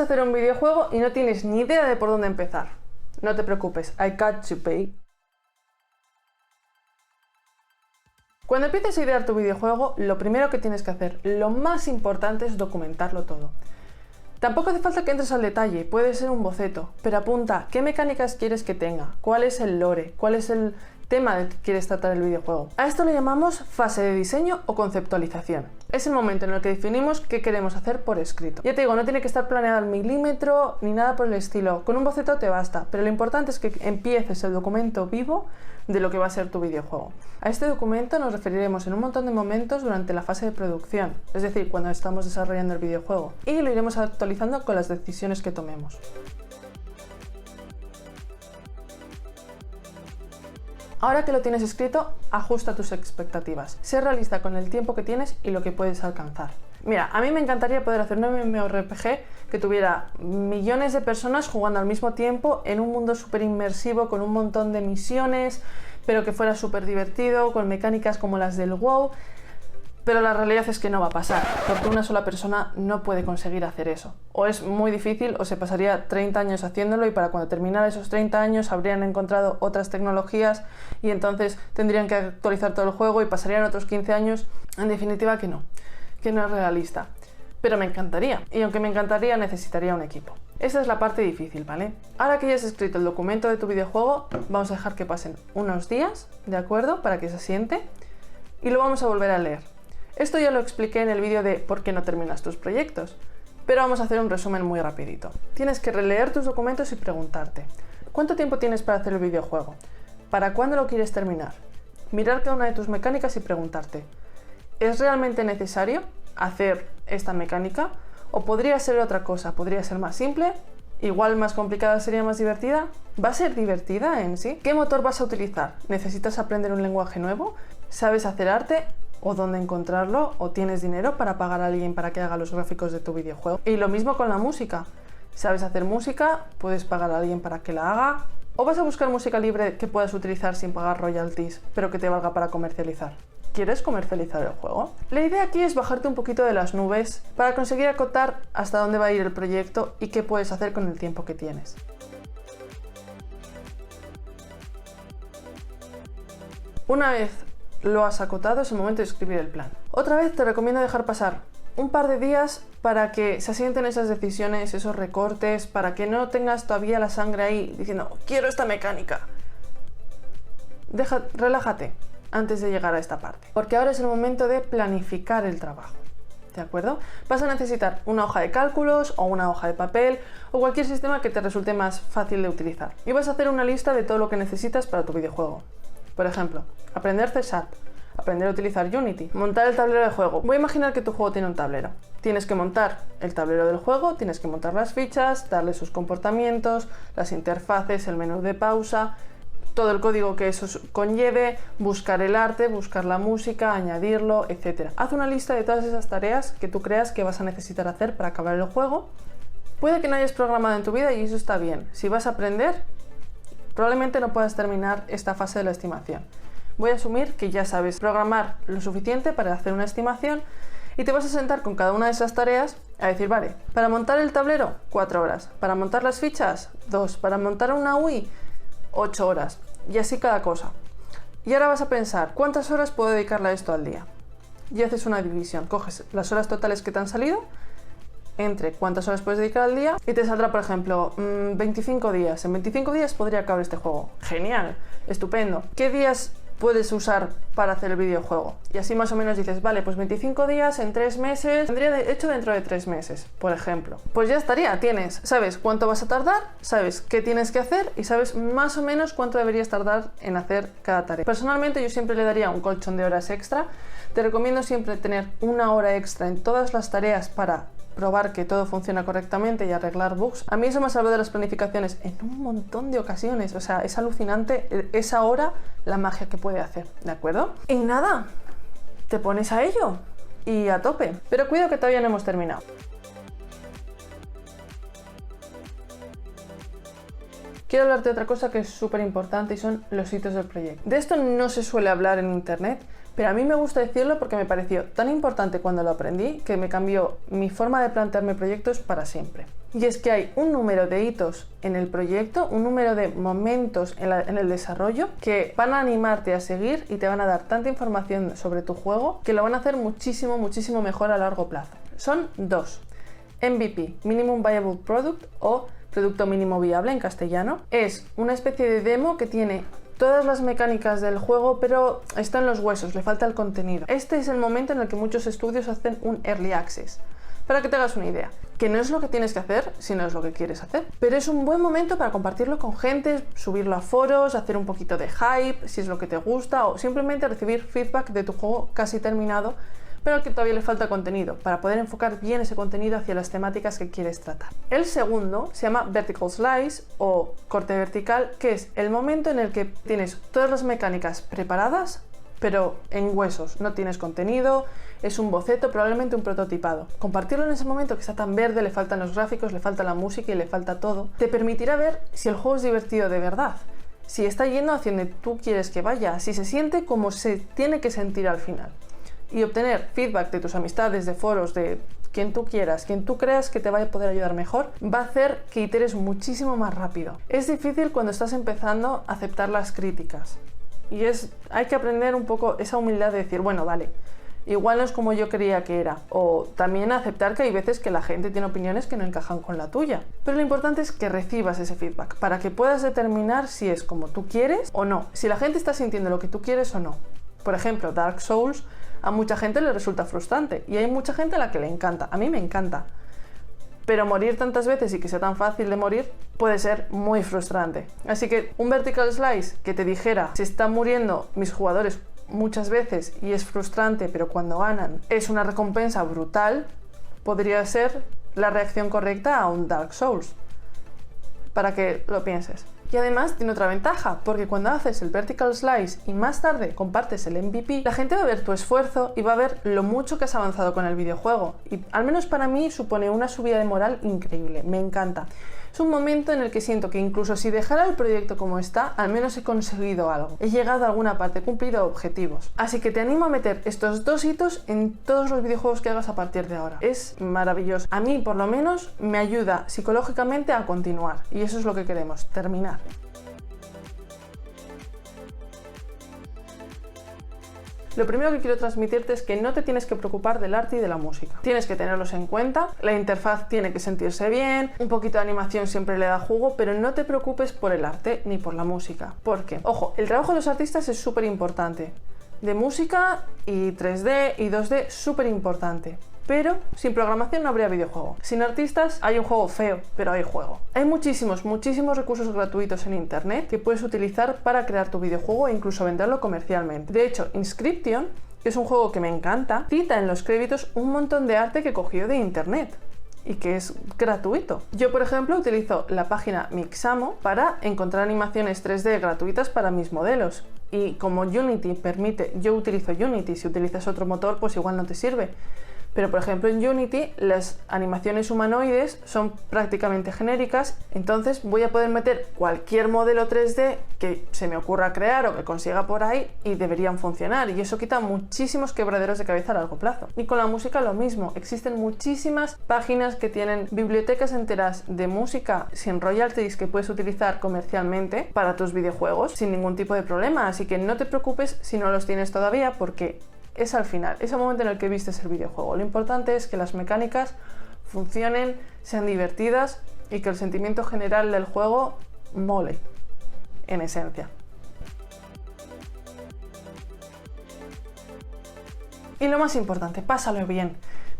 hacer un videojuego y no tienes ni idea de por dónde empezar. No te preocupes, I got you, babe. Cuando empieces a idear tu videojuego, lo primero que tienes que hacer, lo más importante, es documentarlo todo. Tampoco hace falta que entres al detalle, puede ser un boceto, pero apunta qué mecánicas quieres que tenga, cuál es el lore, cuál es el tema del que quieres tratar el videojuego. A esto le llamamos fase de diseño o conceptualización. Es el momento en el que definimos qué queremos hacer por escrito. Ya te digo, no tiene que estar planeado al milímetro ni nada por el estilo. Con un boceto te basta, pero lo importante es que empieces el documento vivo de lo que va a ser tu videojuego. A este documento nos referiremos en un montón de momentos durante la fase de producción, es decir, cuando estamos desarrollando el videojuego, y lo iremos actualizando con las decisiones que tomemos. Ahora que lo tienes escrito, ajusta tus expectativas. Sé realista con el tiempo que tienes y lo que puedes alcanzar. Mira, a mí me encantaría poder hacer un MMORPG que tuviera millones de personas jugando al mismo tiempo en un mundo súper inmersivo, con un montón de misiones, pero que fuera súper divertido, con mecánicas como las del WoW. Pero la realidad es que no va a pasar, porque una sola persona no puede conseguir hacer eso. O es muy difícil o se pasaría 30 años haciéndolo y para cuando terminara esos 30 años habrían encontrado otras tecnologías y entonces tendrían que actualizar todo el juego y pasarían otros 15 años. En definitiva que no es realista. Pero me encantaría, y aunque me encantaría necesitaría un equipo. Esa es la parte difícil, ¿vale? Ahora que ya has escrito el documento de tu videojuego, vamos a dejar que pasen unos días, ¿de acuerdo? Para que se asiente y lo vamos a volver a leer. Esto ya lo expliqué en el vídeo de ¿por qué no terminas tus proyectos? Pero vamos a hacer un resumen muy rapidito. Tienes que releer tus documentos y preguntarte ¿cuánto tiempo tienes para hacer el videojuego? ¿Para cuándo lo quieres terminar? Mirar cada una de tus mecánicas y preguntarte ¿es realmente necesario hacer esta mecánica? ¿O podría ser otra cosa? ¿Podría ser más simple? ¿Igual más complicada sería más divertida? ¿Va a ser divertida en sí? ¿Qué motor vas a utilizar? ¿Necesitas aprender un lenguaje nuevo? ¿Sabes hacer arte? ¿O dónde encontrarlo? ¿O tienes dinero para pagar a alguien para que haga los gráficos de tu videojuego? Y lo mismo con la música. ¿Sabes hacer música? ¿Puedes pagar a alguien para que la haga? ¿O vas a buscar música libre que puedas utilizar sin pagar royalties, pero que te valga para comercializar? ¿Quieres comercializar el juego? La idea aquí es bajarte un poquito de las nubes para conseguir acotar hasta dónde va a ir el proyecto y qué puedes hacer con el tiempo que tienes. Una vez lo has acotado, es el momento de escribir el plan. Otra vez te recomiendo dejar pasar un par de días para que se asienten esas decisiones, esos recortes, para que no tengas todavía la sangre ahí diciendo quiero esta mecánica. Relájate antes de llegar a esta parte, porque ahora es el momento de planificar el trabajo. ¿De acuerdo? Vas a necesitar una hoja de cálculos o una hoja de papel o cualquier sistema que te resulte más fácil de utilizar. Y vas a hacer una lista de todo lo que necesitas para tu videojuego. Por ejemplo, aprender C#, aprender a utilizar Unity, montar el tablero de juego. Voy a imaginar que tu juego tiene un tablero. Tienes que montar el tablero del juego, tienes que montar las fichas, darle sus comportamientos, las interfaces, el menú de pausa, todo el código que eso conlleve, buscar el arte, buscar la música, añadirlo, etc. Haz una lista de todas esas tareas que tú creas que vas a necesitar hacer para acabar el juego. Puede que no hayas programado en tu vida y eso está bien. Si vas a aprender, probablemente no puedas terminar esta fase de la estimación. Voy a asumir que ya sabes programar lo suficiente para hacer una estimación y te vas a sentar con cada una de esas tareas a decir, vale, para montar el tablero, 4 horas, para montar las fichas, 2, para montar una UI, 8 horas, y así cada cosa. Y ahora vas a pensar, ¿cuántas horas puedo dedicarle a esto al día? Y haces una división, coges las horas totales que te han salido, entre cuántas horas puedes dedicar al día y te saldrá, por ejemplo, 25 días. En 25 días podría acabar este juego. Genial, estupendo. ¿Qué días puedes usar para hacer el videojuego? Y así más o menos dices, vale, pues 25 días en 3 meses, tendría hecho dentro de 3 meses, por ejemplo. Pues ya estaría, sabes cuánto vas a tardar, sabes qué tienes que hacer y sabes más o menos cuánto deberías tardar en hacer cada tarea. Personalmente yo siempre le daría un colchón de horas extra. Te recomiendo siempre tener una hora extra en todas las tareas para probar que todo funciona correctamente y arreglar bugs. A mí eso me ha salvado de las planificaciones en un montón de ocasiones. O sea, es alucinante esa hora, la magia que puede hacer, ¿de acuerdo? Y nada, te pones a ello y a tope. Pero cuidado que todavía no hemos terminado. Quiero hablarte de otra cosa que es súper importante y son los hitos del proyecto. De esto no se suele hablar en internet, pero a mí me gusta decirlo porque me pareció tan importante cuando lo aprendí que me cambió mi forma de plantearme proyectos para siempre. Y es que hay un número de hitos en el proyecto, un número de momentos en el desarrollo que van a animarte a seguir y te van a dar tanta información sobre tu juego que lo van a hacer muchísimo, muchísimo mejor a largo plazo. Son 2. MVP, Minimum Viable Product, o Producto Mínimo Viable en castellano. Es una especie de demo que tiene todas las mecánicas del juego, pero está en los huesos, le falta el contenido. Este es el momento en el que muchos estudios hacen un Early Access. Para que te hagas una idea, que no es lo que tienes que hacer, sino es lo que quieres hacer. Pero es un buen momento para compartirlo con gente, subirlo a foros, hacer un poquito de hype, si es lo que te gusta, o simplemente recibir feedback de tu juego casi terminado, pero al que todavía le falta contenido, para poder enfocar bien ese contenido hacia las temáticas que quieres tratar. El segundo se llama Vertical Slice, o corte vertical, que es el momento en el que tienes todas las mecánicas preparadas, pero en huesos, no tienes contenido, es un boceto, probablemente un prototipado. Compartirlo en ese momento que está tan verde, le faltan los gráficos, le falta la música y le falta todo, te permitirá ver si el juego es divertido de verdad, si está yendo hacia donde tú quieres que vaya, si se siente como se tiene que sentir al final. Y obtener feedback de tus amistades, de foros, de quien tú quieras, quien tú creas que te vaya a poder ayudar mejor, va a hacer que iteres muchísimo más rápido. Es difícil cuando estás empezando a aceptar las críticas. Y hay que aprender un poco esa humildad de decir, bueno, vale, igual no es como yo creía que era. O también aceptar que hay veces que la gente tiene opiniones que no encajan con la tuya. Pero lo importante es que recibas ese feedback para que puedas determinar si es como tú quieres o no. Si la gente está sintiendo lo que tú quieres o no. Por ejemplo, Dark Souls a mucha gente le resulta frustrante y hay mucha gente a la que le encanta. A mí me encanta. Pero morir tantas veces y que sea tan fácil de morir puede ser muy frustrante. Así que un Vertical Slice que te dijera se están muriendo mis jugadores muchas veces y es frustrante, pero cuando ganan es una recompensa brutal, podría ser la reacción correcta a un Dark Souls. Para que lo pienses. Y además tiene otra ventaja, porque cuando haces el Vertical Slice y más tarde compartes el MVP, la gente va a ver tu esfuerzo y va a ver lo mucho que has avanzado con el videojuego. Y al menos para mí supone una subida de moral increíble, me encanta. Es un momento en el que siento que incluso si dejara el proyecto como está, al menos he conseguido algo. He llegado a alguna parte, he cumplido objetivos. Así que te animo a meter estos 2 hitos en todos los videojuegos que hagas a partir de ahora. Es maravilloso. A mí, por lo menos, me ayuda psicológicamente a continuar. Y eso es lo que queremos, terminar. Lo primero que quiero transmitirte es que no te tienes que preocupar del arte y de la música. Tienes que tenerlos en cuenta, la interfaz tiene que sentirse bien, un poquito de animación siempre le da jugo, pero no te preocupes por el arte ni por la música. Porque, ojo, el trabajo de los artistas es súper importante. De música y 3D y 2D, súper importante. Pero sin programación no habría videojuego. Sin artistas hay un juego feo, pero hay juego. Hay muchísimos recursos gratuitos en internet que puedes utilizar para crear tu videojuego e incluso venderlo comercialmente. De hecho, Inscription, que es un juego que me encanta, cita en los créditos un montón de arte que cogió de internet y que es gratuito. Yo, por ejemplo, utilizo la página Mixamo para encontrar animaciones 3D gratuitas para mis modelos. Y como Unity permite, yo utilizo Unity, si utilizas otro motor pues igual no te sirve. Pero por ejemplo en Unity las animaciones humanoides son prácticamente genéricas, entonces voy a poder meter cualquier modelo 3D que se me ocurra crear o que consiga por ahí y deberían funcionar, y eso quita muchísimos quebraderos de cabeza a largo plazo. Y con la música lo mismo, existen muchísimas páginas que tienen bibliotecas enteras de música sin royalties que puedes utilizar comercialmente para tus videojuegos sin ningún tipo de problema, así que no te preocupes si no los tienes todavía porque es al final, es el momento en el que vistes el videojuego. Lo importante es que las mecánicas funcionen, sean divertidas y que el sentimiento general del juego mole, en esencia. Y lo más importante, pásalo bien,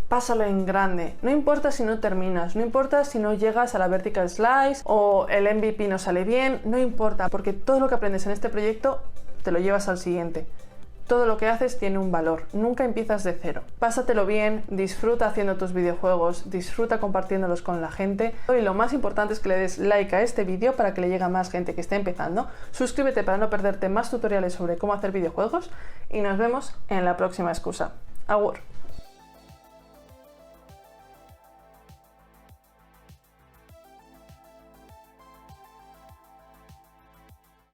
pásalo en grande. No importa si no terminas, no importa si no llegas a la Vertical Slice o el MVP no sale bien, no importa, porque todo lo que aprendes en este proyecto te lo llevas al siguiente. Todo lo que haces tiene un valor, nunca empiezas de cero. Pásatelo bien, disfruta haciendo tus videojuegos, disfruta compartiéndolos con la gente. Y lo más importante es que le des like a este vídeo para que le llegue a más gente que esté empezando. Suscríbete para no perderte más tutoriales sobre cómo hacer videojuegos y nos vemos en la próxima excusa. Agur.